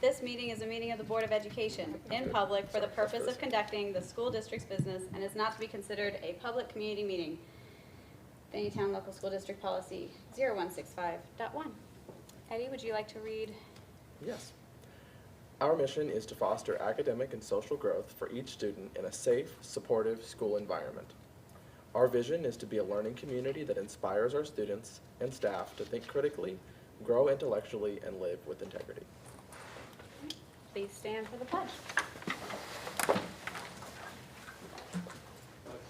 This meeting is a meeting of the Board of Education in public for the purpose of conducting the school district's business and is not to be considered a public community meeting. Finneytown Local School District Policy 0165.1. Eddie, would you like to read? Yes. Our mission is to foster academic and social growth for each student in a safe, supportive school environment. Our vision is to be a learning community that inspires our students and staff to think critically, grow intellectually, and live with integrity. Please stand for the pledge. I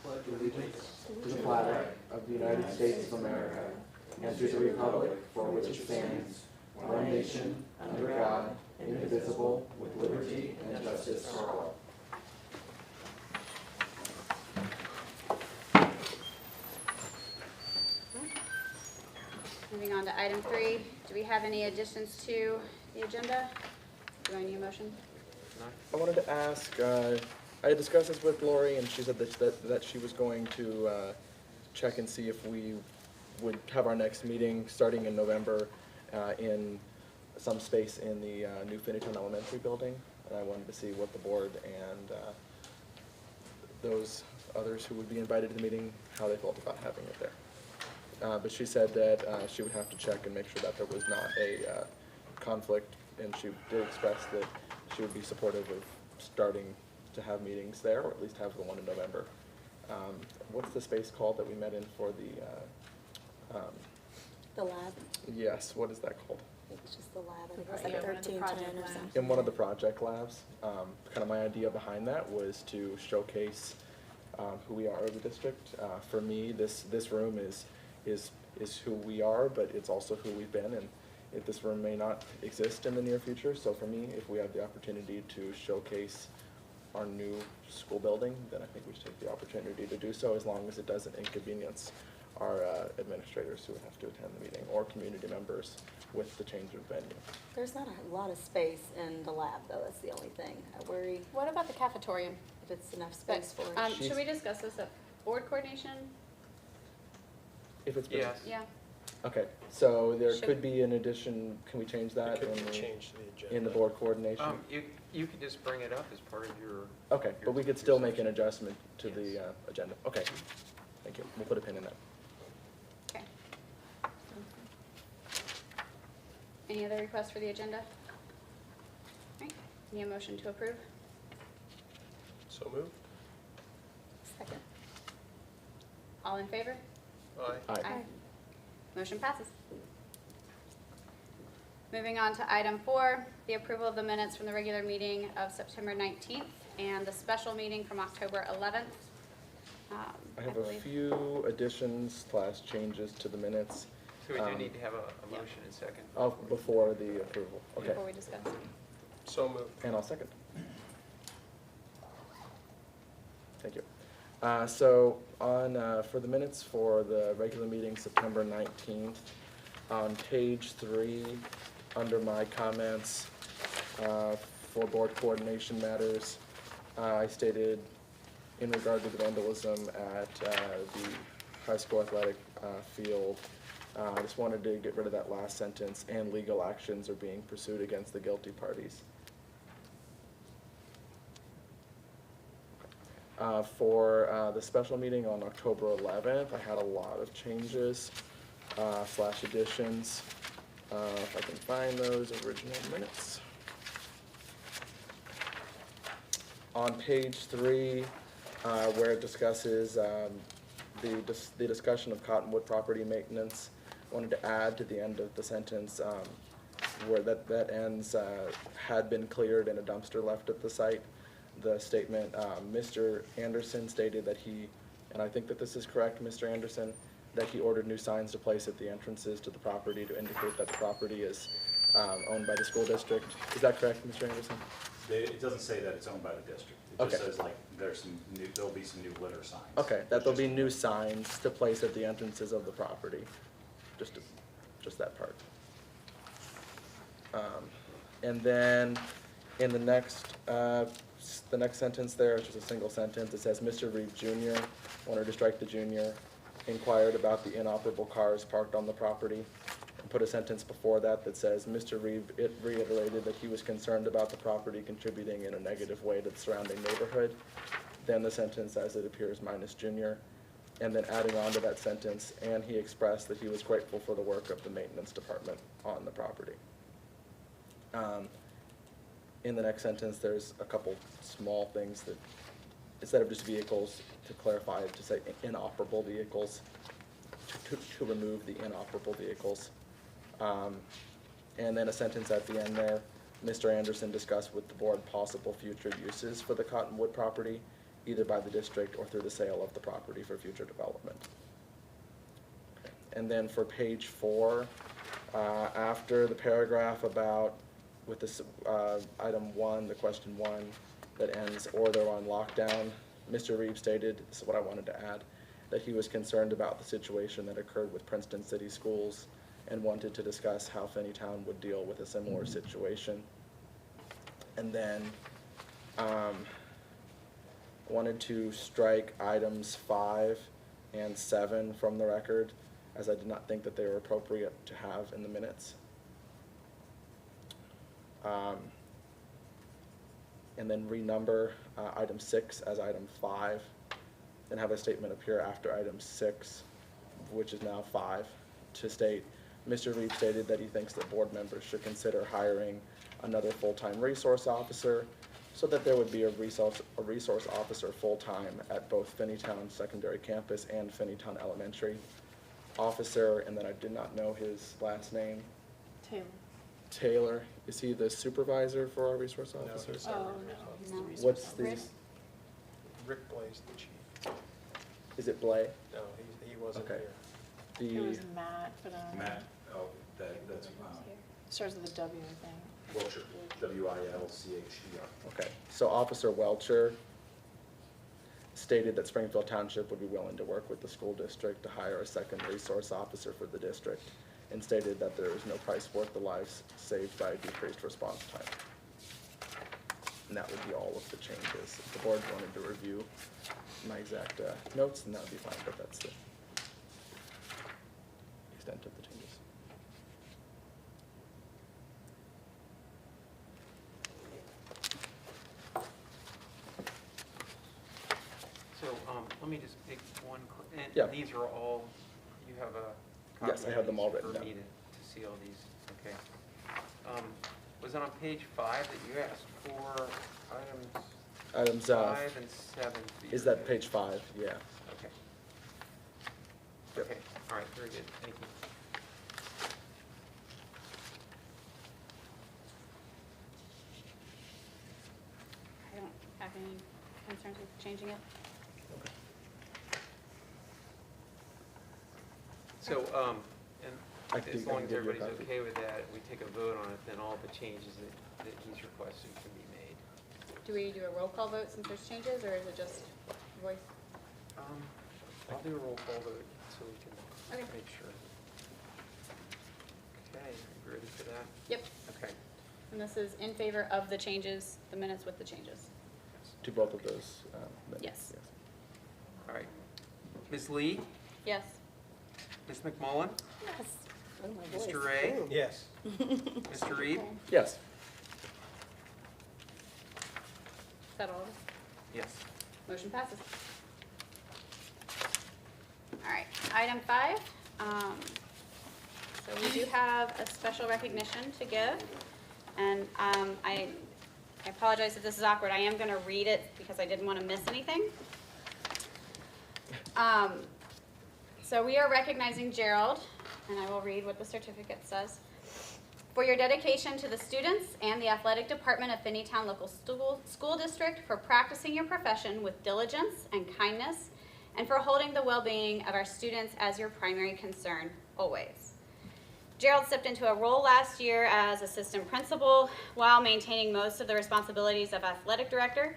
pledge allegiance to the flag of the United States of America and to the republic for which it stands, one nation, under God, indivisible, with liberty and justice for all. Moving on to item 3, do we have any additions to the agenda? Do I need a motion? I wanted to ask, I had discussed this with Lori, and she said that she was going to check and see if we would have our next meeting starting in November in some space in the new Finneytown Elementary building. And I wanted to see what the board and those others who would be invited to the meeting, how they felt about having it there. But she said that she would have to check and make sure that there was not a conflict, and she did express that she would be supportive of starting to have meetings there, or at least have the one in November. What's the space called that we met in for The lab. yes, what is that called? It's just the lab. I think Right, it's yeah, like one of the 1310 project or labs. something. In one of the project labs. Kind of my idea behind that was to showcase who we are as a district. For me, this room is who we are, but it's also who we've been, and if this room may not exist in the near future. So for me, if we have the opportunity to showcase our new school building, then I think we should take the opportunity to do so, as long as it doesn't inconvenience our administrators who would have to attend the meeting, or community members with the change of venue. There's not a lot of space in the lab, though. That's the only thing. I worry What about the cafeteria? if it's enough space for it. Should we discuss this at board coordination? If it's Yes. Yeah. Okay, so there Should- could be an addition, can we change that It could in, change the agenda. in the board coordination? You could just bring it up as part of your. Okay, but we could still make an section. adjustment to the Yes. agenda. Okay, thank you. We'll put a pin in that. Okay. Any other requests for the agenda? All right, need a motion to approve? So moved. Second. All in favor? Aye. Aye. Motion passes. Moving on to item 4, the approval of the minutes from the regular meeting of September 19th and the special meeting from October 11th. I have a believe- few additions / changes to the minutes. So we do Um, need to have a yeah. motion and second. Before the approval. Okay, Before we discuss. So moved. and I'll second. Thank you. So on, for the minutes for the regular meeting, September 19th, on page 3, under my comments for board coordination matters, I stated in regard to the vandalism at the high school athletic field, I just wanted to get rid of that last sentence, and legal actions are being pursued against the guilty parties. For the special meeting on October 11th, I had a lot of changes / additions. If I can find those original minutes. On page 3, where it discusses the discussion of Cottonwood property maintenance, I wanted to add to the end of the sentence where that ends, had been cleared and a dumpster left at the site. The statement, Mr. Anderson stated that he, and I think that this is correct, Mr. Anderson, that he ordered new signs to place at the entrances to the property to indicate that the property is owned by the school district. Is that correct, Mr. Anderson? It doesn't say that it's owned by the district. It just Okay. says like there'll be some new litter signs. Okay, that there'll be new signs to place at the entrances of the property, just that part. And then in the next sentence there, it's just a single sentence, it says, Mr. Reed Jr., wanted to strike the junior, inquired about the inoperable cars parked on the property, and put a sentence before that that says, Mr. Reed reiterated that he was concerned about the property contributing in a negative way to the surrounding neighborhood. Then the sentence as it appears minus junior, and then adding on to that sentence, and he expressed that he was grateful for the work of the maintenance department on the property. In the next sentence, there's a couple small things that, instead of just vehicles, to clarify, to say inoperable vehicles, to remove the inoperable vehicles. And then a sentence at the end there, Mr. Anderson discussed with the board possible future uses for the Cottonwood property, either by the district or through the sale of the property for future development. Okay. And then for page 4, after the paragraph about, with this item 1, the question 1, that ends, or they're on lockdown, Mr. Reeves stated, this is what I wanted to add, that he was concerned about the situation that occurred with Princeton City Schools and wanted to discuss how Finneytown would deal with a similar situation. And then wanted to strike items 5 and 7 from the record, as I did not think that they were appropriate to have in the minutes. And then renumber item 6 as item 5, and have a statement appear after item 6, which is now 5, to state, Mr. Reeves stated that he thinks that board members should consider hiring another full-time resource officer so that there would be a resource officer full-time at both Finneytown Secondary Campus and Finneytown Elementary. Officer, and then I did not know his last name. Taylor. Is he the supervisor for our resource No, officer? he's not Oh, resource no, he's officer. the resource What's officer. the, Rick Blaze, the chief. is it Blay? No, he wasn't Okay. here. It was The, Matt, but Matt, oh, that's, starts with a W, I think. Wiltshire, W-I-L-C-H-E-R. okay, so Officer Welcher stated that Springfield Township would be willing to work with the school district to hire a second resource officer for the district, and stated that there is no price worth the lives saved by decreased response time. And that would be all of the changes. If the board wanted to review my exact notes, then that would be fine, but that's the extent of the changes. So, let me just pick one, and Yeah. these are all, you have a copy Yes, I of have them these all written for down. me to see all these, okay. Was it on page 5 that you asked for items Items, 5 and 7? to be is that removed? page 5? Yeah. Okay. Yep. Okay, all right, very good, thank you. I don't have any concerns with changing it. So, I and can- as I long can as give you a everybody's copy. okay with that, we take a vote on it, then all the changes that he's requested can be made. Do we do a roll call vote since there's changes, or is it just voice? I'll do a roll call vote so we can Okay. make sure. Okay, are you ready for that? Yep. Okay. And this is in favor of the changes, the minutes with the changes. To both of those minutes? Yes. All right. Ms. Lee, Yes. Ms. McMullen, Yes. Oh, my voice. Mr. Ray, Ooh. yes. Mr. Reed, Yes. Is that all of us? yes. Motion passes. All right, item 5. So we do have a special recognition to give. And I apologize if this is awkward. I am going to read it because I didn't want to miss anything. So we are recognizing Gerald, and I will read what the certificate says. For your dedication to the students and the athletic department of Finneytown Local School District, for practicing your profession with diligence and kindness, and for holding the well-being of our students as your primary concern, always. Gerald stepped into a role last year as assistant principal while maintaining most of the responsibilities of athletic director.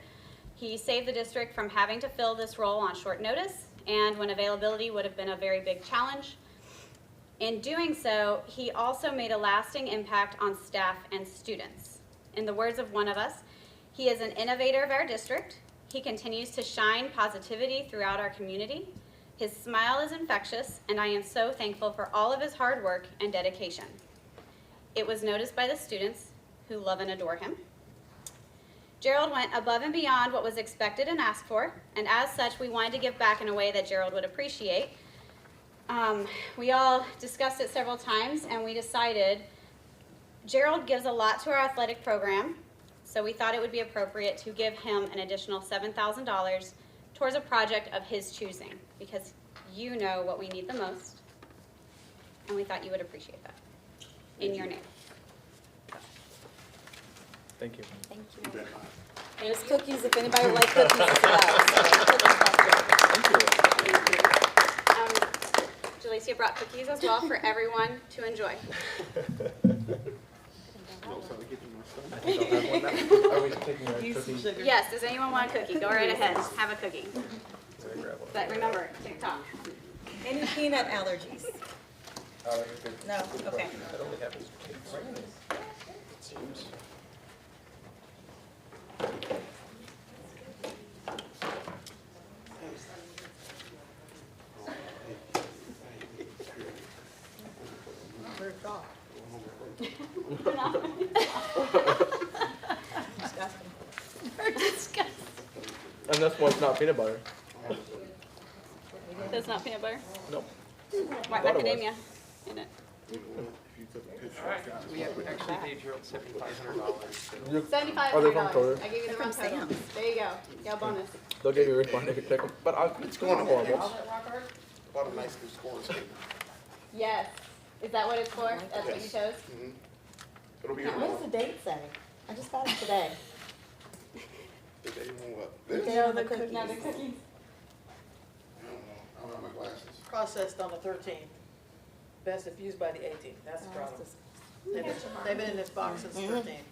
He saved the district from having to fill this role on short notice and when availability would have been a very big challenge. In doing so, he also made a lasting impact on staff and students. In the words of one of us, he is an innovator of our district. He continues to shine positivity throughout our community. His smile is infectious, and I am so thankful for all of his hard work and dedication. It was noticed by the students, who love and adore him. Gerald went above and beyond what was expected and asked for, and as such, we wanted to give back in a way that Gerald would appreciate. We all discussed it several times, and we decided Gerald gives a lot to our athletic program, so we thought it would be appropriate to give him an additional $7,000 towards a project of his choosing, because you know what we need the most, and we thought you would appreciate that in your name. Thank you. Thank you. There's cookies if anybody would like cookies as well. Thank you. Jalecia brought cookies as well for everyone to enjoy. I think I'll have one now. Are we taking a cookie? Yes, does anyone want a cookie? Go right ahead, have a cookie. Let me grab one. But remember, TikTok. Any peanut allergies? No, okay. That only happens to kids. Seems. And this one's not peanut butter. That's not peanut butter? Nope. White Thought it was. macadamia in it. All right, so we have actually paid Gerald $7,500. You- $7,500. Are they from Kroger? I gave you the They're wrong from total. Sam's. There you go. You got a bonus. They'll give you a refund if you pick them, but it's going horrible. Bought a nice new score scheme. Yes. Is that what it's for? That's what you Yes. chose? It'll be What does the date say? I just got it today. the day on what? The This? date on the cookies. No, the cookies. I don't know. I don't have my glasses. Processed on the 13th. Best if used by the 18th, that's the Oh, problem. that's They've been in this box since 13th.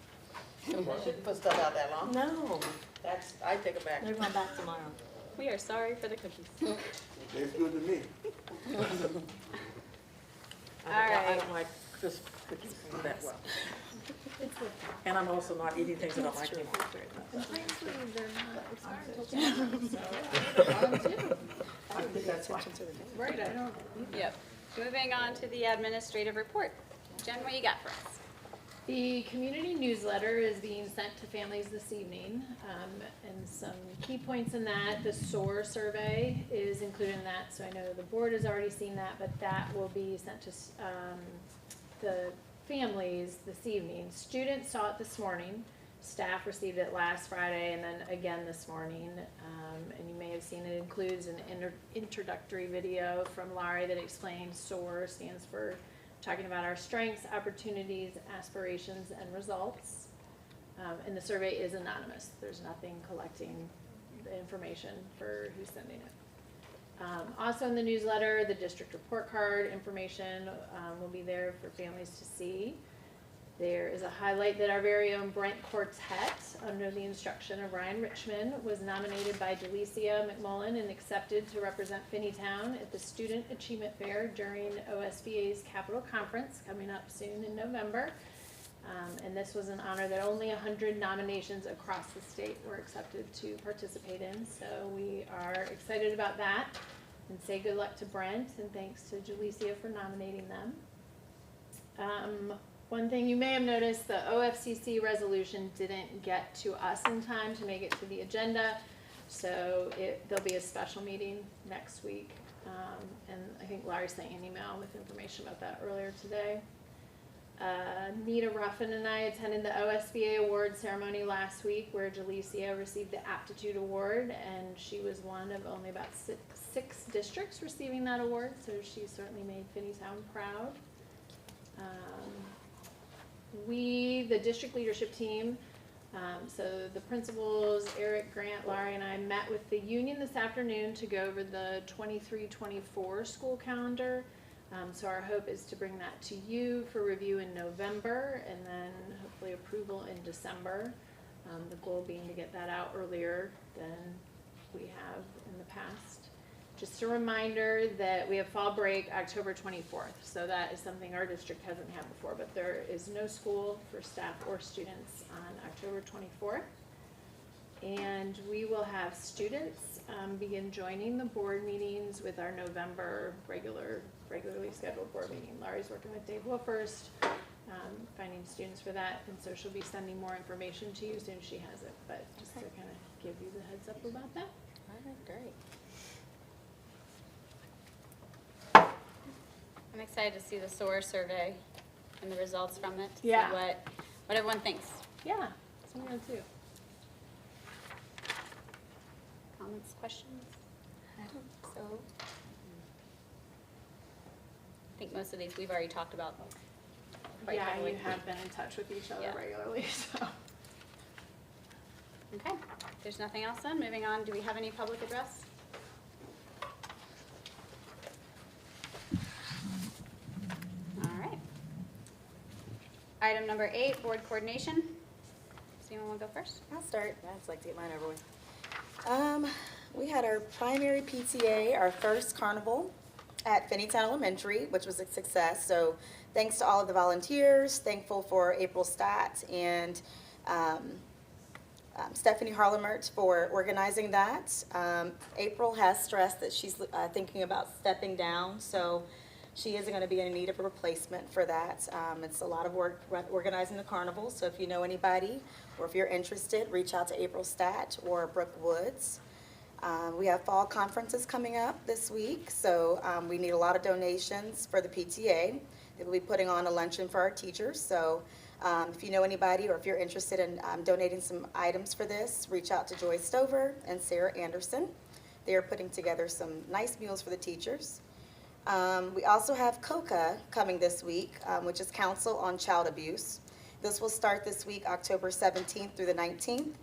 Shouldn't put stuff out that long. No, That's, I take it back. they're going back tomorrow. We are sorry for the cookies. Tastes good to me. I right. don't like crisp cookies that well. And I'm also not eating things I don't like anymore. I think that's why. Right, I don't. Yep. Moving on to the administrative report. Jen, what you got for us? The community newsletter is being sent to families this evening, and some key points in that, the SOAR survey is included in that, so I know the board has already seen that, but that will be sent to the families this evening. Students saw it this morning, staff received it last Friday, and then again this morning, and you may have seen it includes an introductory video from Laurie that explains SOAR stands for talking about our strengths, opportunities, aspirations, and results. And the survey is anonymous. There's nothing collecting the information for who's sending it. Also in the newsletter, the district report card information will be there for families to see. There is a highlight that our very own Brent Quartet, under the instruction of Ryan Richmond, was nominated by Jalecia McMullen and accepted to represent Finneytown at the Student Achievement Fair during OSBA's Capital Conference coming up soon in November. And this was an honor that only 100 nominations across the state were accepted to participate in. So we are excited about that and say good luck to Brent and thanks to Jalecia for nominating them. One thing you may have noticed, the OFCC resolution didn't get to us in time to make it to the agenda, so there'll be a special meeting next week, and I think Larry sent you an email with information about that earlier today. Nita Ruffin and I attended the OSBA award ceremony last week where Jalecia received the Aptitude Award, and she was one of only about six districts receiving that award, so she certainly made Finneytown proud. We, the district leadership team, so the principals, Eric, Grant, Laurie, and I met with the union this afternoon to go over the 23-24 school calendar. So our hope is to bring that to you for review in November and then hopefully approval in December. The goal being to get that out earlier than we have in the past. Just a reminder that we have fall break October 24th, so that is something our district hasn't had before, but there is no school for staff or students on October 24th. And we will have students begin joining the board meetings with our November regularly scheduled board meeting. Laurie's working with Dave Wolfers, finding students for that, and so she'll be sending more information to you as soon as she has it, but just to kind of give you the heads up about that. All right, great. I'm excited to see the SOAR survey and the results from it, to see Yeah. what everyone thinks. Yeah, it's me too. Comments, questions? I don't think so. I think most of these we've already talked about quite Yeah, heavily. you have been in touch with each other Yeah. regularly, so. Okay, if there's nothing else then, moving on, do we have any public address? All right. Item number 8, board coordination. Does anyone want to go first? I'll start. I'd just like to get mine over with. We had our primary PTA, our first carnival at Finneytown Elementary, which was a success. So thanks to all of the volunteers, thankful for April Stott and Stephanie Harlemert for organizing that. April has stressed that she's thinking about stepping down, so she is going to be in need of a replacement for that. It's a lot of work organizing the carnival, so if you know anybody or if you're interested, reach out to April Stott or Brooke Woods. We have fall conferences coming up this week, so we need a lot of donations for the PTA. They will be putting on a luncheon for our teachers, so if you know anybody or if you're interested in donating some items for this, reach out to Joy Stover and Sarah Anderson. They are putting together some nice meals for the teachers. We also have COCA coming this week, which is Council on Child Abuse. This will start this week, October 17th through the 19th.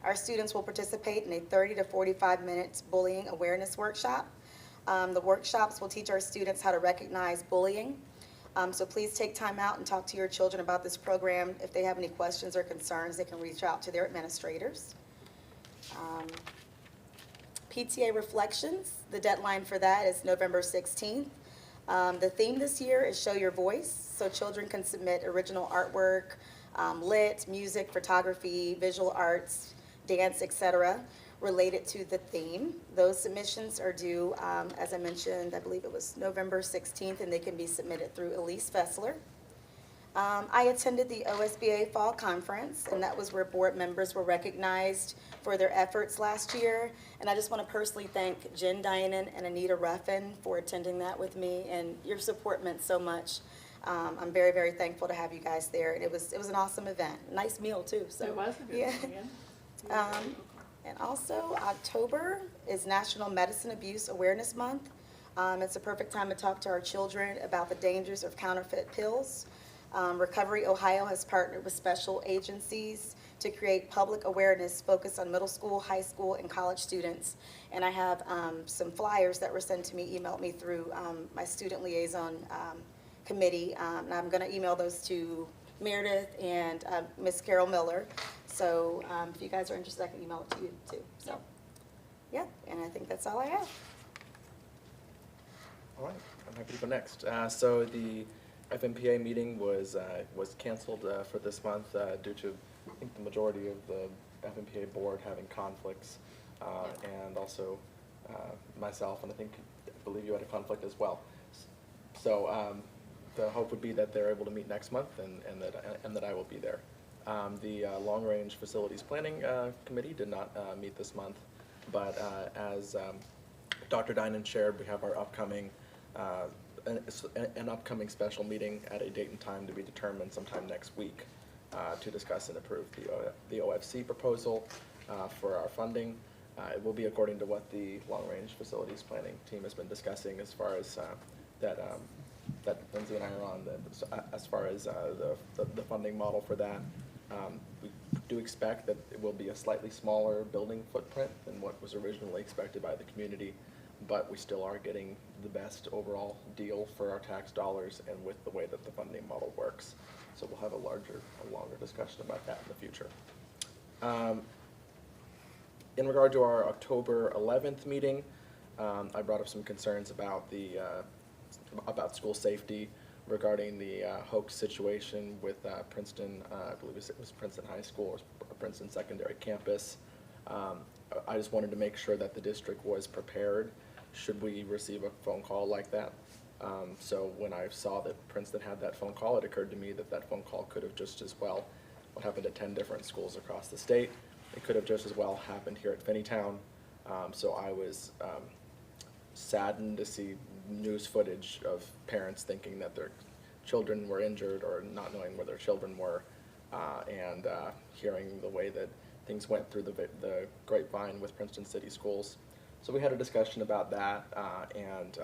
Our students will participate in a 30 to 45 minute bullying awareness workshop. The workshops will teach our students how to recognize bullying. So please take time out and talk to your children about this program. If they have any questions or concerns, they can reach out to their administrators. PTA Reflections, the deadline for that is November 16th. The theme this year is Show Your Voice, so children can submit original artwork, lit, music, photography, visual arts, dance, etc., related to the theme. Those submissions are due, as I mentioned, I believe it was November 16th, and they can be submitted through Elise Fessler. I attended the OSBA Fall Conference, and that was where board members were recognized for their efforts last year. And I just want to personally thank Jen Dianen and Anita Ruffin for attending that with me, and your support meant so much. I'm very, very thankful to have you guys there, and it was an awesome event. Nice meal too. So It was a good yeah. one, And also, October is National Medicine Abuse Awareness Month. It's a perfect time to talk to our children about the dangers of counterfeit pills. Recovery Ohio has partnered with special agencies to create public awareness focused on middle school, high school, and college students. And I have some flyers that were sent to me, emailed me through my student liaison committee. And I'm going to email those to Meredith and Miss Carol Miller. So if you guys are interested, I can email it to you too. So, yeah, and I think that's all I have. All right, I'm happy to go next. So the FMPA meeting was canceled for this month due to, I think, the majority of the FMPA board having conflicts, and also myself, and I believe you had a conflict as well. So the hope would be that they're able to meet next month, and that I will be there. The Long Range Facilities Planning Committee did not meet this month, but as Dr. Dinan shared, we have our upcoming an upcoming special meeting at a date and time to be determined sometime next week to discuss and approve the OFC proposal for our funding. It will be according to what the Long Range Facilities Planning team has been discussing as far as that Lindsay and I are on, as far as the funding model for that. We do expect that it will be a slightly smaller building footprint than what was originally expected by the community, but we still are getting the best overall deal for our tax dollars and with the way that the funding model works. So we'll have a longer discussion about that in the future. In regard to our October 11th meeting, I brought up some concerns about about school safety regarding the hoax situation with Princeton, I believe it was Princeton High School or Princeton Secondary Campus. I just wanted to make sure that the district was prepared should we receive a phone call like that. So when I saw that Princeton had that phone call, it occurred to me that that phone call could have just as well, what happened at 10 different schools across the state, it could have just as well happened here at Finneytown. So I was saddened to see news footage of parents thinking that their children were injured or not knowing where their children were, and hearing the way that things went through the grapevine with Princeton City Schools. So we had a discussion about that, and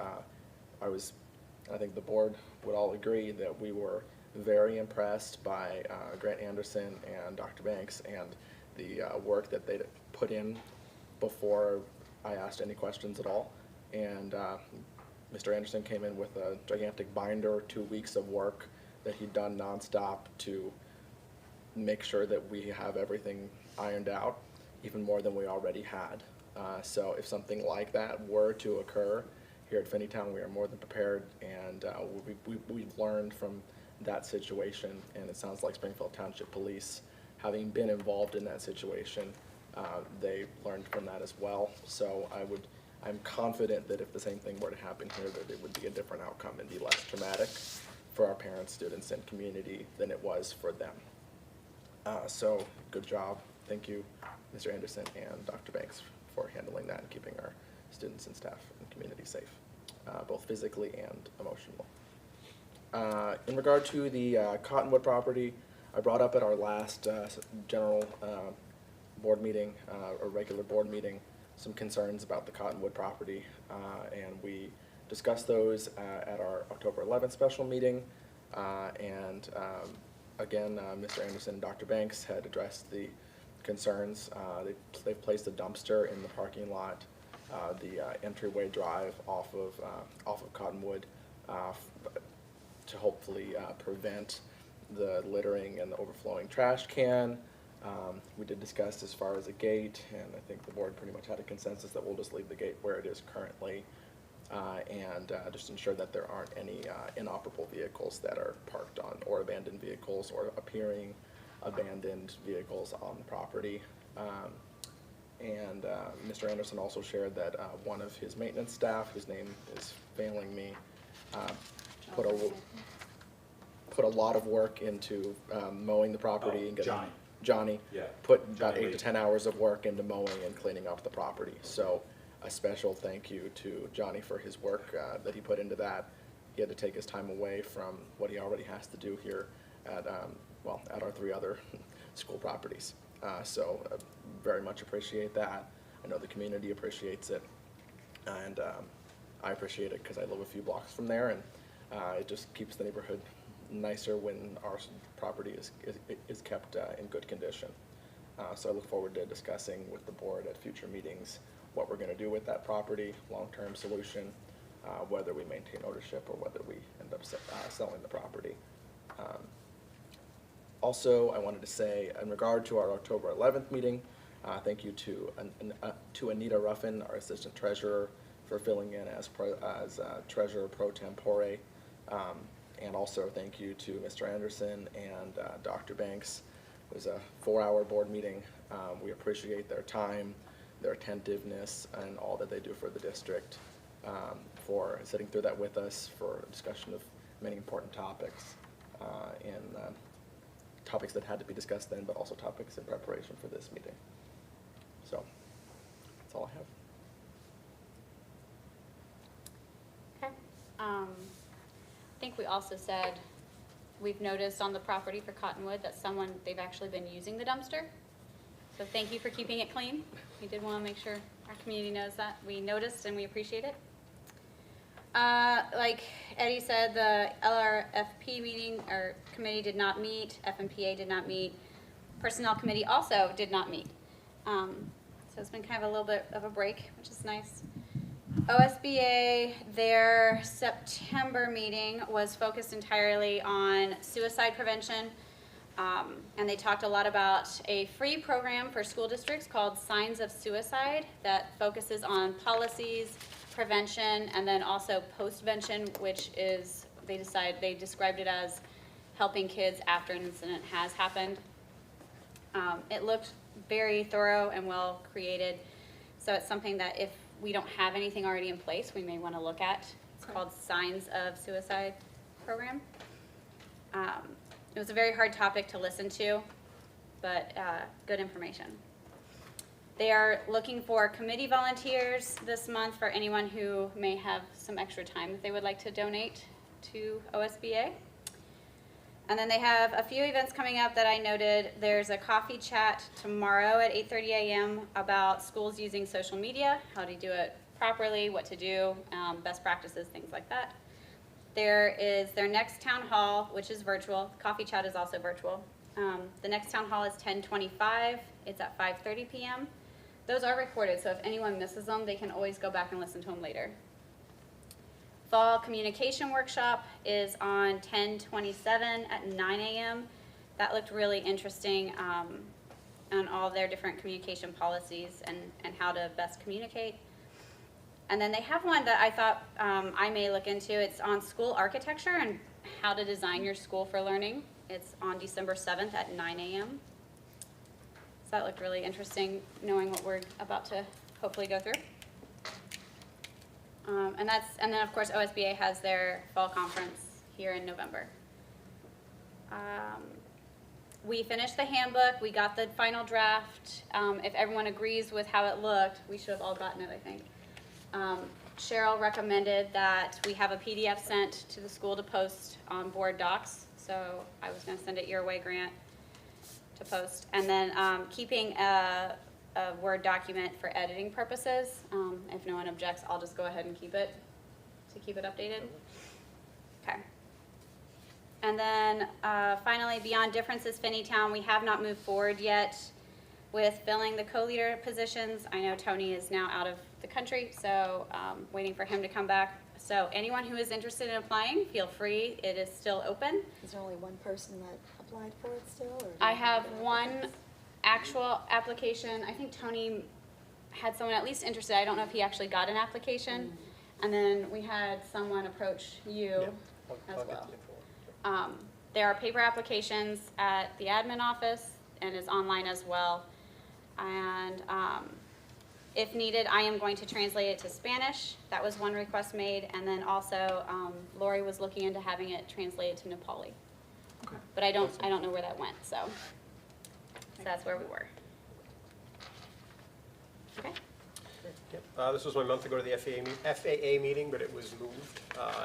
I think the board would all agree that we were very impressed by Grant Anderson and Dr. Banks and the work that they put in before I asked any questions at all. And Mr. Anderson came in with a gigantic binder, 2 weeks of work that he'd done nonstop to make sure that we have everything ironed out, even more than we already had. So if something like that were to occur here at Finneytown, we are more than prepared, and we've learned from that situation, and it sounds like Springfield Township Police, having been involved in that situation, they learned from that as well. So I'm confident that if the same thing were to happen here, that it would be a different outcome and be less traumatic for our parents, students, and community than it was for them. So good job. Thank you, Mr. Anderson and Dr. Banks, for handling that and keeping our students and staff and community safe, both physically and emotionally. In regard to the Cottonwood property, I brought up at our last general board meeting, or regular board meeting, some concerns about the Cottonwood property, and we discussed those at our October 11th special meeting, and again, Mr. Anderson and Dr. Banks had addressed the concerns. They've placed a dumpster in the parking lot, the entryway drive off of Cottonwood, to hopefully prevent the littering and the overflowing trash can. We did discuss as far as a gate, and I think the board pretty much had a consensus that we'll just leave the gate where it is currently, and just ensure that there aren't any inoperable vehicles that are parked on, or abandoned vehicles, or appearing abandoned vehicles on the property. And Mr. Anderson also shared that one of his maintenance staff, whose name is failing me, put a lot of work into mowing the property and getting Johnny Yeah. put about Johnny 8 to 10 hours of work into mowing and cleaning up the property. So a special thank you to Johnny for his work that he put into that. He had to take his time away from what he already has to do here at at our 3 other school properties. So very much appreciate that. I know the community appreciates it, and I appreciate it because I live a few blocks from there, and it just keeps the neighborhood nicer when our property is kept in good condition. So I look forward to discussing with the board at future meetings what we're going to do with that property, long-term solution, whether we maintain ownership or whether we end up selling the property. Also, I wanted to say, in regard to our October 11th meeting, thank you to Anita Ruffin, our assistant treasurer, for filling in as treasurer pro tempore. And also thank you to Mr. Anderson and Dr. Banks. It was a 4-hour board meeting. We appreciate their time, their attentiveness, and all that they do for the district, for sitting through that with us, for a discussion of many important topics, and topics that had to be discussed then, but also topics in preparation for this meeting. So that's all I have. Okay. I think we also said, we've noticed on the property for Cottonwood that they've actually been using the dumpster. So thank you for keeping it clean. We did want to make sure our community knows that. We noticed and we appreciate it. Like Eddie said, the LRFP meeting or committee did not meet. FMPA did not meet. Personnel committee also did not meet. So it's been kind of a little bit of a break, which is nice. OSBA, their September meeting was focused entirely on suicide prevention. And they talked a lot about a free program for school districts called Signs of Suicide that focuses on policies, prevention, and then also postvention, which is, they described it as helping kids after an incident has happened. It looked very thorough and well created. So it's something that if we don't have anything already in place, we may want to look at. It's called Signs of Suicide Program. It was a very hard topic to listen to, but good information. They are looking for committee volunteers this month for anyone who may have some extra time that they would like to donate to OSBA. And then they have a few events coming up that I noted. There's a coffee chat tomorrow at 8:30 a.m. about schools using social media, how to do it properly, what to do, best practices, things like that. There is their next town hall, which is virtual. Coffee chat is also virtual. The next town hall is 10:25. It's at 5:30 p.m. Those are recorded, so if anyone misses them, they can always go back and listen to them later. Fall communication workshop is on 10/27 at 9 a.m. That looked really interesting on all their different communication policies and how to best communicate. And then they have one that I thought I may look into. It's on school architecture and how to design your school for learning. It's on December 7th at 9 a.m. So that looked really interesting, knowing what we're about to hopefully go through. And then of course OSBA has their fall conference here in November. We finished the handbook. We got the final draft. If everyone agrees with how it looked, we should have all gotten it, I think. Cheryl recommended that we have a PDF sent to the school to post on board docs. So I was going to send it your way, Grant, to post. And then keeping a Word document for editing purposes. If no one objects, I'll just go ahead and keep it updated. Okay. And then finally, Beyond Differences Finneytown, we have not moved forward yet with filling the co-leader positions. I know Tony is now out of the country, so waiting for him to come back. So anyone who is interested in applying, feel free. It is still open. Is there only one person that applied for it still? Or do I you have other one applicants? actual application. I think Tony had someone at least interested. I don't know if he actually got an application. And then we had someone approach you as well. There are paper applications at the admin office and is online as well. And if needed, I am going to translate it to Spanish. That was one request made. And then also Lori was looking into having it translated to Nepali. Okay. But I don't know where that went, so that's where we were. Okay. Yep. This was my month to go to the FAA meeting, but it was moved,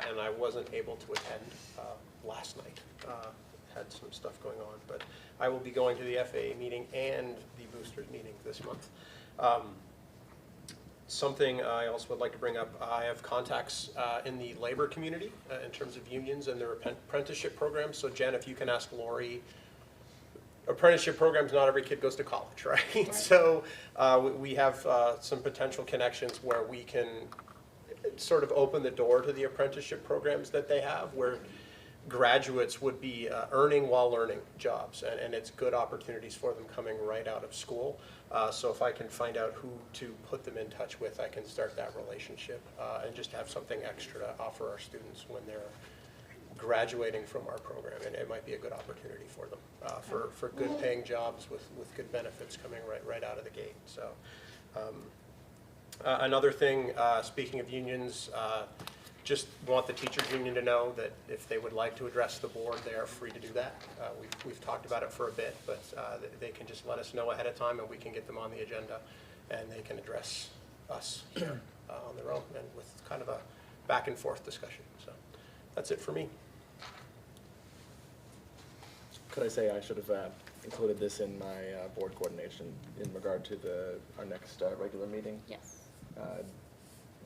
and I wasn't able to attend last night. Had some stuff going on, but I will be going to the FAA meeting and the boosters meeting this month. Something I also would like to bring up, I have contacts in the labor community in terms of unions and their apprenticeship programs. So Jen, if you can ask Lori, apprenticeship programs, not every kid goes to college, right? So we have some potential connections where we can sort of open the door to the apprenticeship programs that they have, where graduates would be earning while learning jobs, and it's good opportunities for them coming right out of school. So if I can find out who to put them in touch with, I can start that relationship and just have something extra to offer our students when they're graduating from our program, and it might be a good opportunity for them for good paying jobs with good benefits coming right out of the gate. So another thing, speaking of unions, just want the teachers union to know that if they would like to address the board, they are free to do that. We've talked about it for a bit, but they can just let us know ahead of time and we can get them on the agenda and they can address us here on their own and with kind of a back and forth discussion. So that's it for me. Could I say I should have included this in my board coordination in regard to our next regular meeting? Yes.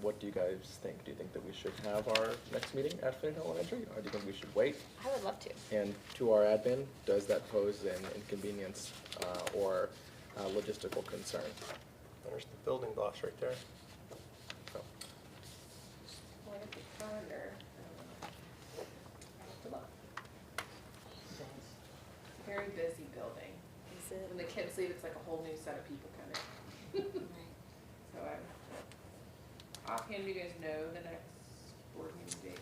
What do you guys think? Do you think that we should have our next meeting at Finneytown Elementary, or do you think we should wait? I would love to. And to our admin, does that pose an inconvenience or logistical concern? There's the building blocks right there. So, Very busy building. Is it? When the kids leave, it's like a whole new set of people coming. So offhand, do you guys know the next board meeting date?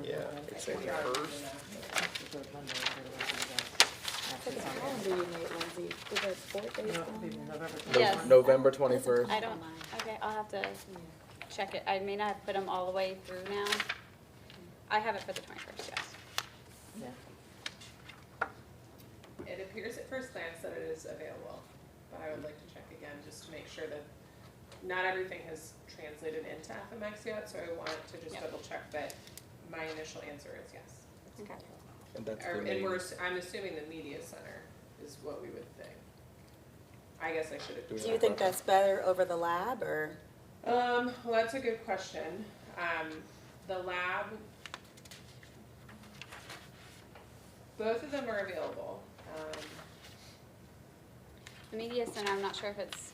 yeah, I'd say We the are first. doing that. Take a calendar you made, Lindsay. Is that sport days No, on it'll be there? November Yes. November Oh, that's a 21st. I don't, okay, I'll have to check it. I may not have put them all the way through now. I have it for the 21st, yes. It appears at first glance that it is available, but I would like to check again just to make sure that not everything has translated into FMX yet, so I want to just Yep. double check, but my initial answer is yes. Okay. And that's Or, the and main, I'm assuming the media center is what we would think. I guess I should have. Do you think that's better over the lab, or? Well, that's a good question. The lab, both of them are available. The media center, I'm not sure if it's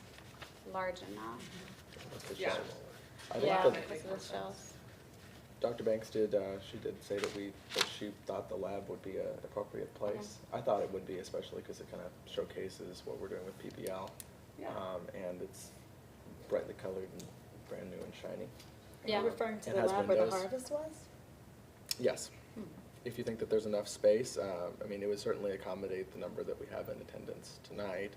large enough. Yeah. I think Yeah, that because of the shelves. Dr. Banks did, she did say that she thought the lab would be an appropriate place. I thought it would be, especially because it kind of showcases what we're doing with PBL. Yeah. And it's brightly colored and brand new and shiny. Yeah. Are you referring to It the has lab where the windows. harvest was? Yes. If you think that there's enough space, I mean, it would certainly accommodate the number that we have in attendance tonight.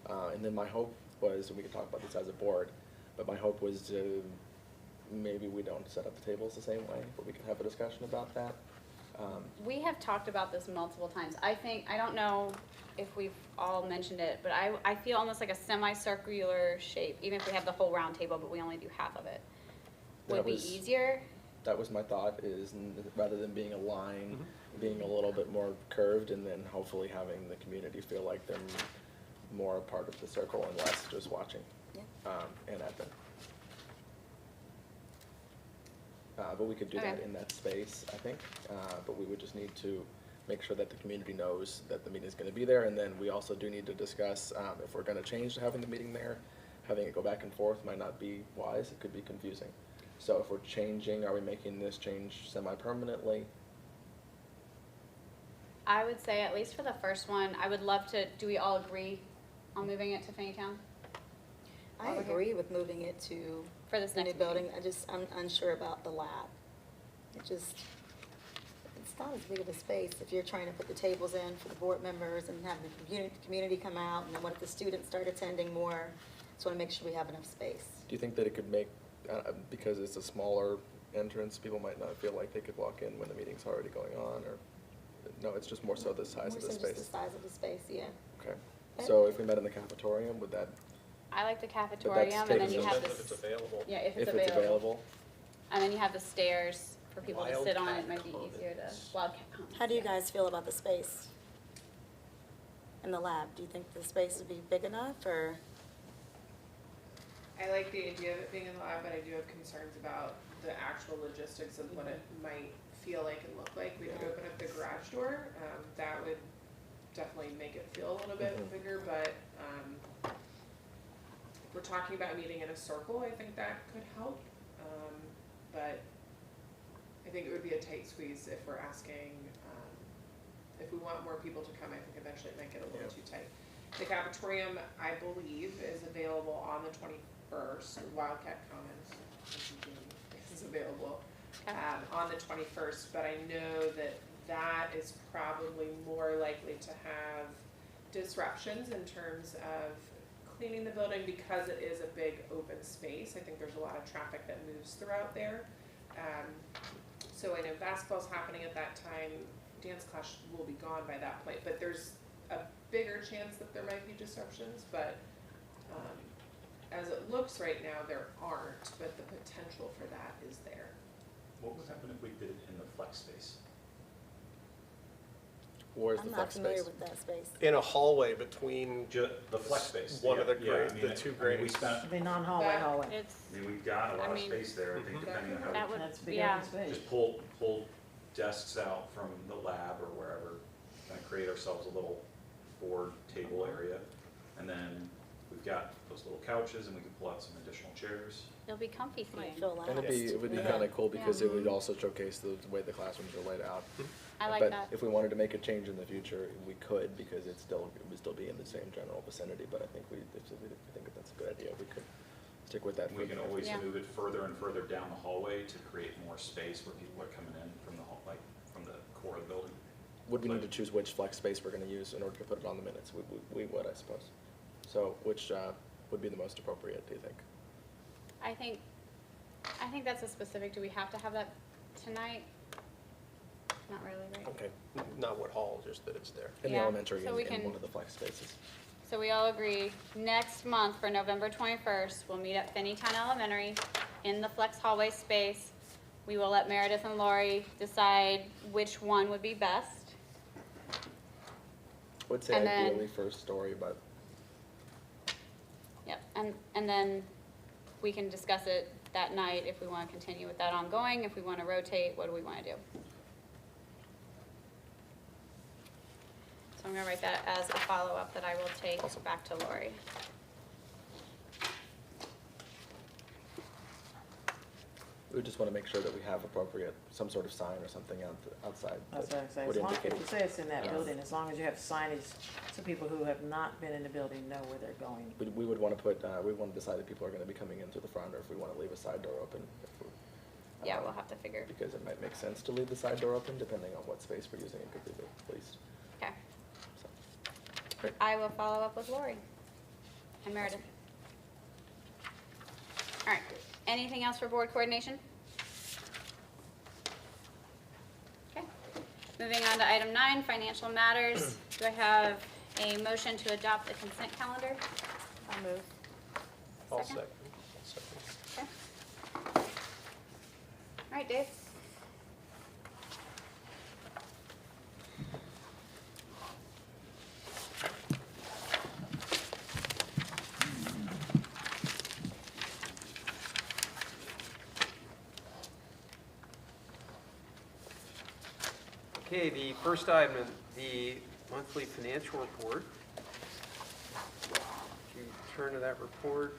And then my hope was, and we could talk about this as a board, but my hope was to, maybe we don't set up the tables the same way, but we can have a discussion about that. We have talked about this multiple times. I don't know if we've all mentioned it, but I feel almost like a semicircular shape, even if we have the whole round table, but we only do half of it. Would That be was- easier. That was my thought, is rather than being a line, being a little bit more curved, and then hopefully having the community feel like they're more a part of the circle and less just watching Yeah. and admin. But we could do that Okay. in that space, I think, but we would just need to make sure that the community knows that the meeting is gonna be there, and then we also do need to discuss, if we're gonna change to having the meeting there, having it go back and forth might not be wise, it could be confusing. So if we're changing, are we making this change semi-permanently? I would say, at least for the first one, I would love to, do we all agree on moving it to Finneytown I Over here. agree with moving it to for this the next new meeting? building. I'm unsure about the lab. It's not as big of a space if you're trying to put the tables in for the board members and have the community come out, and then what if the students start attending more? Just want to make sure we have enough space. Do you think that it could make, because it's a smaller entrance, people might not feel like they could walk in when the meeting's already going on, or, no, it's just more so the size of the More so just the space? size of the space, yeah. Okay, so if we met in the cafetorium, would that, I like the cafetorium, and then you tables have in. Depends if it's the, available. yeah, if if it's it's available. available? And then you have the stairs for people to sit on, Wildcat it might be easier to, Commons. Wildcat Commons. How do you yeah. guys feel about the space in the lab? Do you think the space would be big enough, or? I like the idea of it being in the lab, but I do have concerns about the actual logistics of what it might feel like and look like. We could open up the garage door, that would definitely make it feel a little bit Mhm. bigger, but, if we're talking about meeting in a circle, I think that could help. But I think it would be a tight squeeze if we're asking, if we want more people to come, I think eventually it might get a little Yeah. too tight. The cafetorium, I believe, is available on the 21st, Wildcat Commons is available Okay. on the 21st, but I know that that is probably more likely to have disruptions in terms of cleaning the building because it is a big open space. I think there's a lot of traffic that moves throughout there. So I know basketball's happening at that time, dance class will be gone by that point, but there's a bigger chance that there might be disruptions, but as it looks right now, there aren't, but the potential for that is there. What would happen if we did it in the flex space? Where's the I'm not flex familiar space? with that space. In a hallway between The flex space. one of the Yeah, grades, I mean, the two I mean, we grades. spent, It'd be non-hallway, That- hallway. It's, I mean, we've got a lot I of mean, space there, I think, depending on how. that would, That's big yeah. open space. Just pull desks out from the lab or wherever, kind of create ourselves a little board table area. And then we've got those little couches and we can pull out some additional chairs. It'll be comfy Might seating. feel loud. And it would be Yeah. kinda cool, because it Yeah. would also showcase the way the classrooms are laid out. I like But that. if we wanted to make a change in the future, we could, because it would still be in the same general vicinity, but I think if we think that that's a good idea, we could stick with that. And we for can now. always Yeah. move it further and further down the hallway to create more space where people are coming in from the hall, like, from the core of the building. would we need to choose which flex space we're gonna use in order to put it on the minutes? We would, I suppose. So which would be the most appropriate, do you think? I think that's a specific, do we have to have that tonight? Not really, right? Okay, not what hall, just that it's there. In the Yeah, elementary, so we in can- one of the flex spaces. So we all agree, next month for November 21st, we'll meet at Finneytown Elementary in the flex hallway space. We will let Meredith and Lori decide which one would be best. Would say And then- ideally first story, but Yep, and then we can discuss it that night if we want to continue with that ongoing, if we want to rotate, what do we want to do? So I'm gonna write that as a follow-up that I will take Awesome. back to Lori. we would just wanna make sure that we have appropriate, some sort of sign or something outside. That's that what I'm saying. would As long, indicate- if you say it's in that Yes. building, as long as you have signage, so people who have not been in the building know where they're going. We would wanna put, we wanna decide if people are gonna be coming in through the front or if we wanna leave a side door open. Yeah, we'll have to figure, Because it might make sense to leave the side door open depending on what space we're using it could be the least. okay. So, I will follow up with Lori and Meredith. All right, anything else for board coordination? Okay, moving on to item 9, financial matters. Do I have a motion to adopt the consent calendar? I'll move. I'll Second? second. Okay. All right, Dave? Okay, the first item, the monthly financial report. If you turn to that report,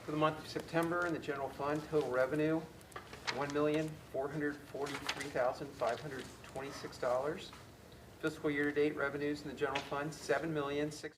for the month of September in the general fund, total revenue, $1,443,526. Fiscal year-to-date revenues in the general fund, $7,006,000.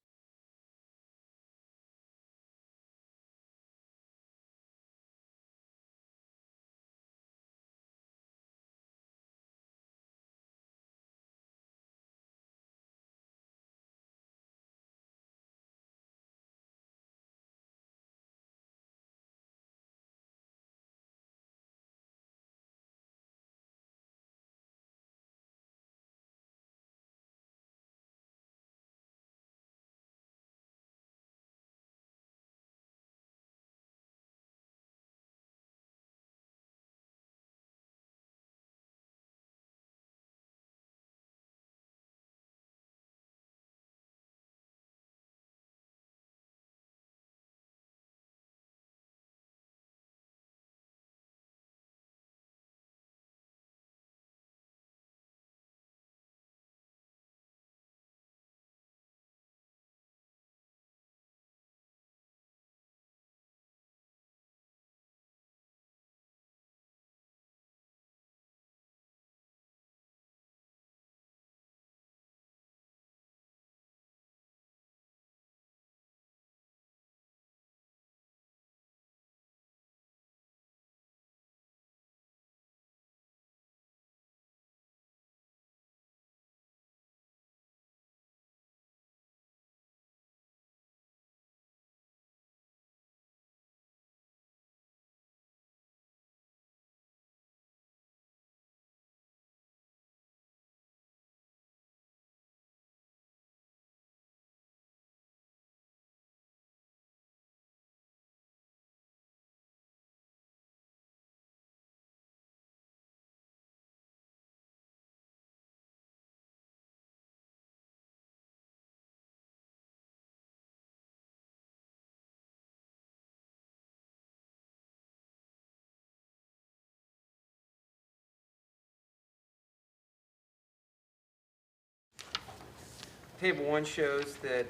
Table 1 shows that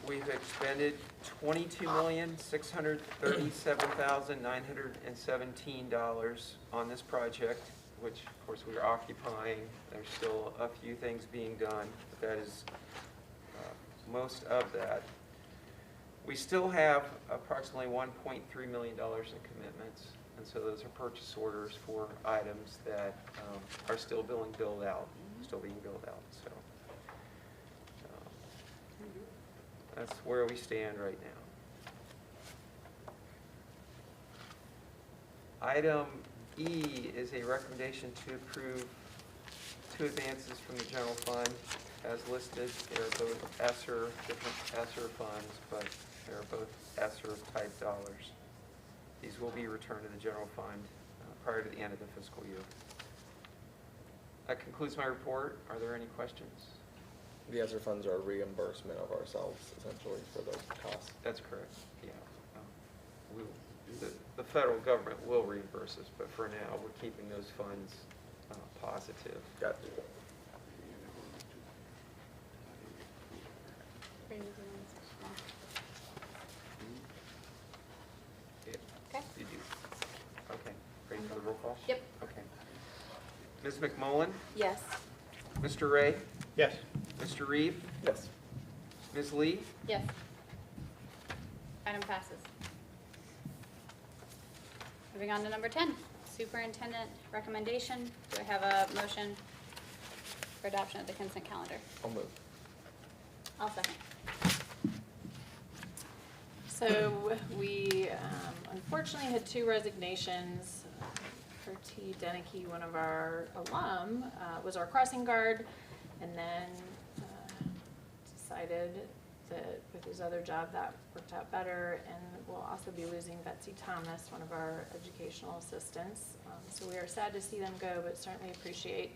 we've expended $22,637,917 on this project, which of course we are occupying. There's still a few things being done, but that is most of that. We still have approximately $1.3 million in commitments, and so those are purchase orders for items that are still being billed out. still being built out, so. That's where we stand right now. Item E is a recommendation to approve 2 advances from the general fund as listed. They are both different ESSER funds, but they're both ESSER type dollars. These will be returned to the general fund prior to the end of the fiscal year. That concludes my report. Are there any questions? The ESSER funds are a reimbursement of ourselves essentially for those costs. That's correct, yeah. The federal government will reimburse us, but for now, we're keeping those funds positive. Got Okay. Did you? Okay, ready for the roll call? Yep. Okay. Ms. McMullen? Yes. Mr. Ray? Yes. Mr. Reeve? Yes. Ms. Lee? Yes. Item passes. Moving on to number 10, superintendent recommendation. Do I have a motion for adoption of the consent calendar? I'll move. I'll second. So we unfortunately had 2 resignations. For T. Denicky, one of our alum, was our crossing guard, and then decided that with his other job that worked out better, and we'll also be losing Betsy Thomas, one of our educational assistants. So we are sad to see them go, but certainly appreciate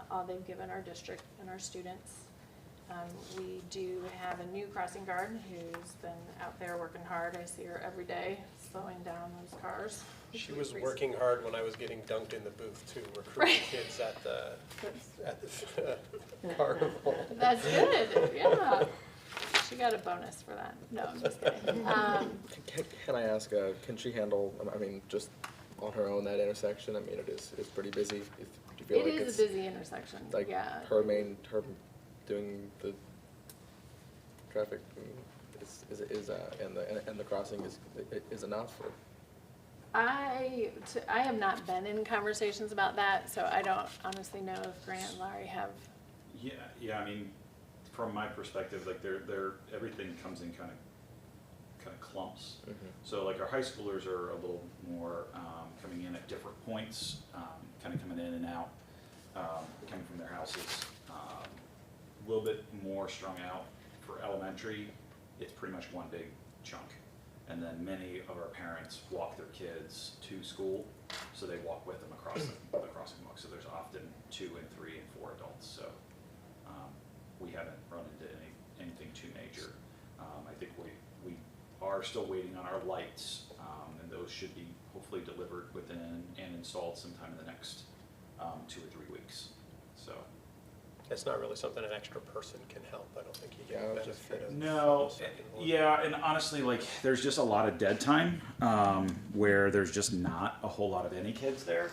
all they've given our district and our students. We do have a new crossing guard who's been out there working hard. I see her every day slowing down those cars. She was working hard when I was getting dunked in the booth too, recruiting kids at the carnival. That's good, yeah. She got a bonus for that. No, I'm just kidding. Can I ask, can she handle, I mean, just on her own, that intersection? I mean, it's pretty busy. Do you feel like It it's is a busy intersection, like yeah. her doing the traffic and the crossing is enough? Or? I have not been in conversations about that, so I don't honestly know if Grant and Larry have. Yeah, I mean, from my perspective, like they're everything comes in kind of clumps. Mhm. So like our high schoolers are a little more coming in at different points, kind of coming in and out, coming from their houses. A little bit more strung out for elementary. It's pretty much one big chunk. And then many of our parents walk their kids to school, so they walk with them across the crossing walk. So there's often 2 and 3 and 4 adults. So we haven't run into anything too major. I think we are still waiting on our lights, and those should be hopefully delivered within and installed sometime in the next 2 or 3 weeks. So. It's not really something an extra person can help. I don't think you get Yeah, I the was just benefit of. No, second one. yeah, and honestly, like, there's just a lot of dead time, where there's just not a whole lot of any kids there.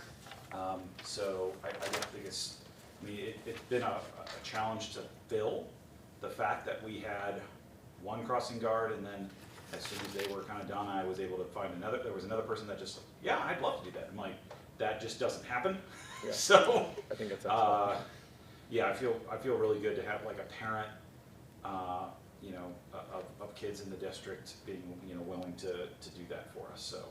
So I don't think it's, I mean, it's been a challenge to fill the fact that we had one crossing guard, and then as soon as they were kind of done, I was able to find there was another person that just, yeah, I'd love to do that. I'm like, that just doesn't happen. Yeah. So, I think that's excellent. yeah, I feel really good to have like a parent, you know, of kids in the district being, you know, willing to do that for us. So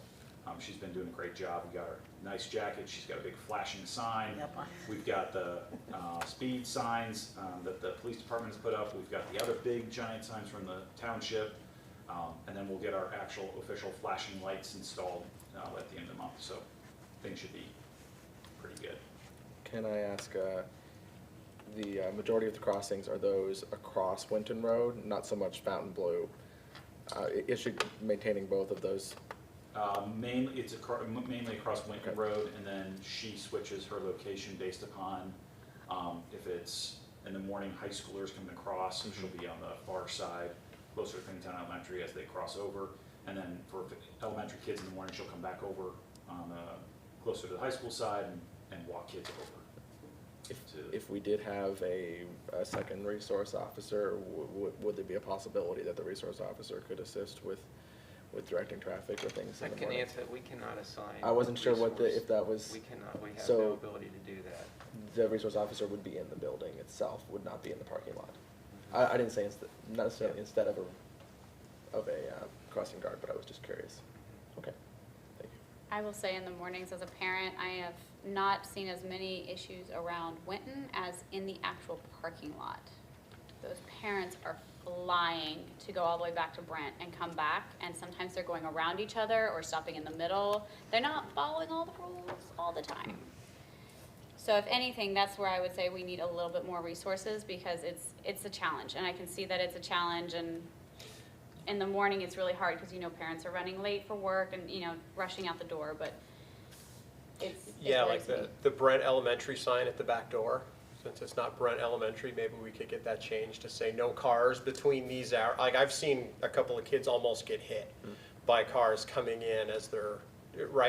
she's been doing a great job. We got her nice jacket. She's got a big flashing sign. Yep. We've got the speed signs that the police department has put up. We've got the other big giant signs from the township. And then we'll get our actual official flashing lights installed at the end of the month. So things should be pretty good. Can I ask, the majority of the crossings, are those across Winton Road, not so much Fontainebleau? Is she maintaining both of those? Mainly, it's mainly across Winton Okay. Road, and then she switches her location based upon if it's in the morning, high schoolers coming across, Mhm. she'll be on the far side, closer to Kingtown Elementary as they cross over. And then for elementary kids in the morning, she'll come back over on closer to the high school side and walk kids over. If we did have a second resource officer, would there be a possibility that the resource officer could assist with directing traffic or things I in the can morning? answer that we cannot assign. I wasn't sure resource. if that was. We cannot, we have so no ability to do that. the resource officer would be in the building itself, would not be in the parking lot. I didn't say not necessarily instead of a crossing guard, but I was just curious. Okay, thank you. I will say in the mornings as a parent, I have not seen as many issues around Winton as in the actual parking lot. Those parents are flying to go all the way back to Brent and come back, and sometimes they're going around each other or stopping in the middle. They're not following all the rules all the time. So if anything, that's where I would say we need a little bit more resources, because it's a challenge, and I can see that it's a challenge, and in the morning it's really hard because, you know, parents are running late for work and, you know, rushing out the door, but it's Yeah, really like the Brent Elementary sign at the back door, since it's not Brent Elementary, maybe we could get that changed to say no cars between these hours. Like, I've seen a couple of kids almost get hit by cars coming in as they're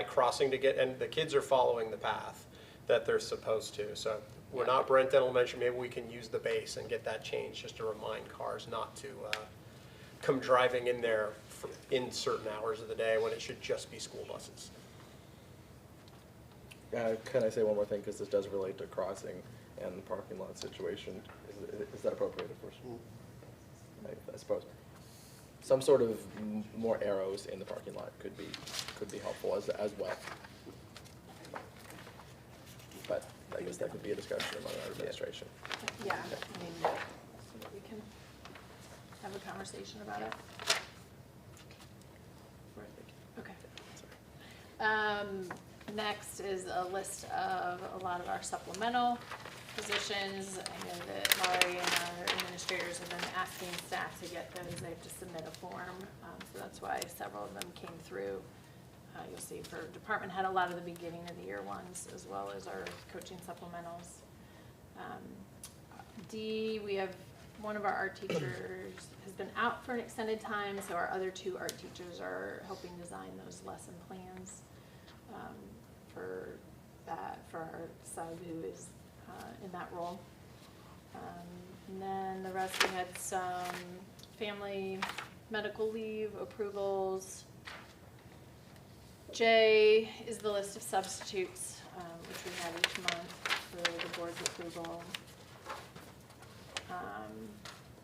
crossing to get, and the kids are following the path that they're supposed to. So we're not Brent Elementary, maybe we can use the base and get that changed just to remind cars not to come driving in there in certain hours of the day when it should just be school buses. Can I say one more thing, because this does relate to crossing and the parking lot situation? Is that appropriate, of course? I suppose. Some sort of more arrows in the parking lot could be helpful as well. But I guess that could be a discussion among our administration. Yeah, I mean, so that we can have a conversation about it. Okay. Next is a list of a lot of our supplemental positions. I know that Laurie and our administrators have been asking staff to get those. They have to submit a form, so that's why several of them came through. You'll see for department head, a lot of the beginning of the year ones, as well as our coaching supplementals. D, we have one of our art teachers has been out for an extended time, so our other two art teachers are helping design those lesson plans for our sub who is in that role. And then the rest, we had some family medical leave approvals. J is the list of substitutes, which we have each month for the board's approval.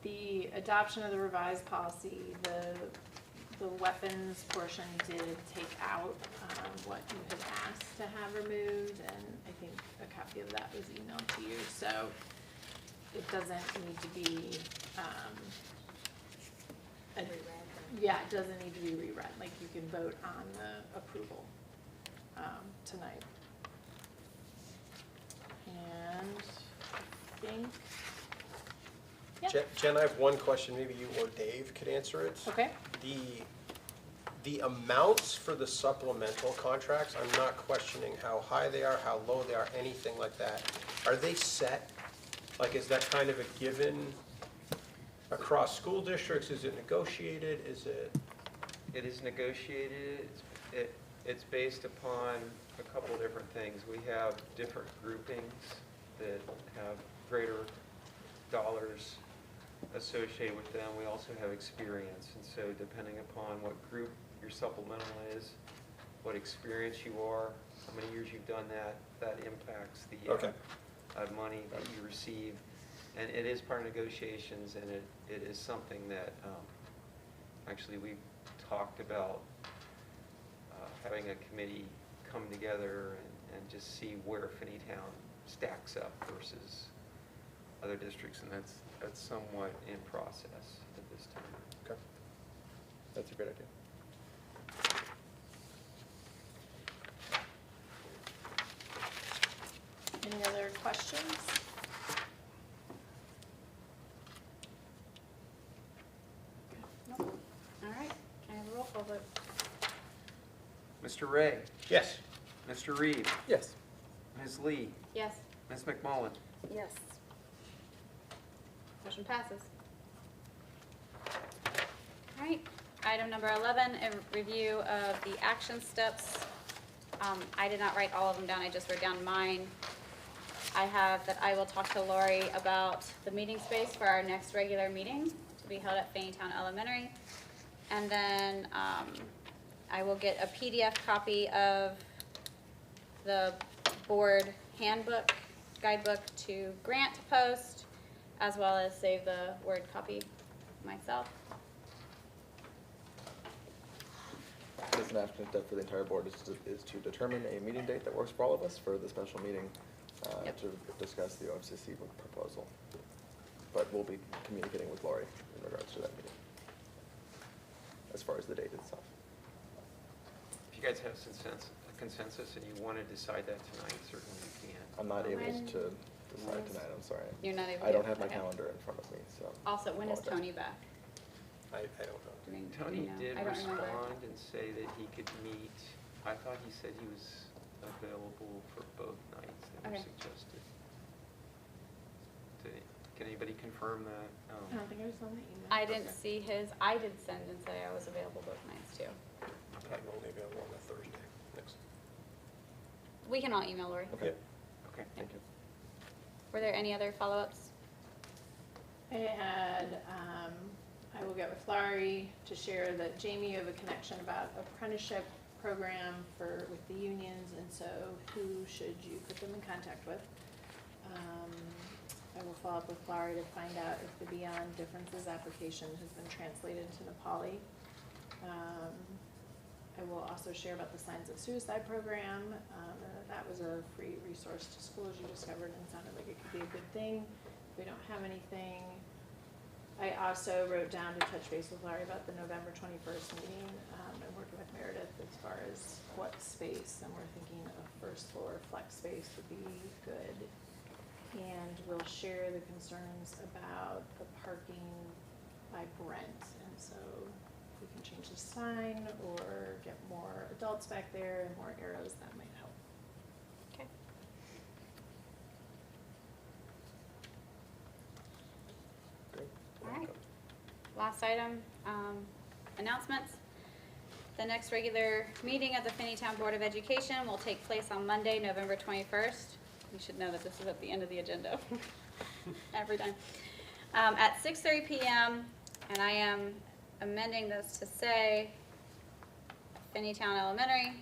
The adoption of the revised policy, the weapons portion did take out what you had asked to have removed, and I think a copy of that was emailed to you, so it doesn't need to be, yeah, it doesn't need to be reread, like you can vote on the approval tonight. And I think, yeah. Jen, I have one question, maybe you or Dave could answer it. Okay. The amounts for the supplemental contracts, I'm not questioning how high they are, how low they are, anything like that. Are they set? Like, is that kind of a given across school districts? Is it negotiated? Is it? It is negotiated. It's based upon a couple of different things. We have different groupings that have greater dollars associated with them. We also have experience, and so depending upon what group your supplemental is, what experience you are, how many years you've done that impacts the money that you receive. And it is part of negotiations, and it is something that actually we've talked about having a committee come together and just see where Finneytown stacks up versus other districts, and that's somewhat in process at this time. Okay. That's a great idea. Any other questions? Nope. All right, can I have a roll call vote? Mr. Ray, Yes. Mr. Reed, Yes. Ms. Lee, Yes. Ms. McMullen. Yes. Motion passes. All right, item number 11, a review of the action steps. I did not write all of them down, I just wrote down mine. I have that I will talk to Lori about the meeting space for our next regular meeting to be held at Finneytown Elementary. And then I will get a PDF copy of the board handbook guidebook to grant to post, as well as save the Word copy myself. This action step for the entire board is to determine a meeting date that works for all of us for the special meeting Yep. to discuss the OFCC proposal. But we'll be communicating with Lori in regards to that meeting, as far as the date itself. If you guys have a consensus and you want to decide that tonight, certainly you can. I'm not able When- to decide tonight, I'm sorry. You're not able I don't to? have my Okay. calendar in front of me, so. Also, when is apologize. Tony back? I don't know. Do Tony you know? did I don't remember. respond and say that he could meet, I thought he said he was available for both nights that were Okay. suggested. Can anybody confirm that? I don't think I was on the email. I didn't see his, I did send and say I was available both nights too. I'm only available on a Thursday next. We can all email Lori. Okay, Okay. thank you. Were there any other follow-ups? I had, I will get with Laurie to share that Jamie, you have a connection about apprenticeship program with the unions, and so who should you put them in contact with? I will follow up with Laurie to find out if the Beyond Differences application has been translated to Nepali. I will also share about the Signs of Suicide program. That was a free resource to schools you discovered and sounded like it could be a good thing. If we don't have anything, I also wrote down to touch base with Larry about the November 21st meeting, and working with Meredith as far as what space, and we're thinking of first floor flex space would be good. And we'll share the concerns about the parking by Brent, and so we can change the sign or get more adults back there and more arrows, that might help. Okay. Great. All right. Last item, announcements. The next regular meeting of the Finneytown Board of Education will take place on Monday, November 21st. You should know that this is at the end of the agenda every time. At 6:30 p.m., and I am amending this to say Finneytown Elementary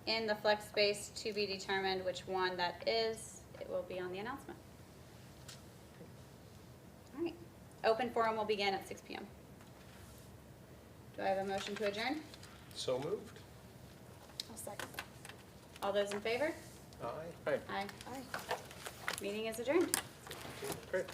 in the flex space to be determined which one that is. It will be on the announcement. All right. Open forum will begin at 6 p.m. Do I have a motion to adjourn? So moved? I'll second. All those in favor? Aye. All right, Aye. Meeting is adjourned. great.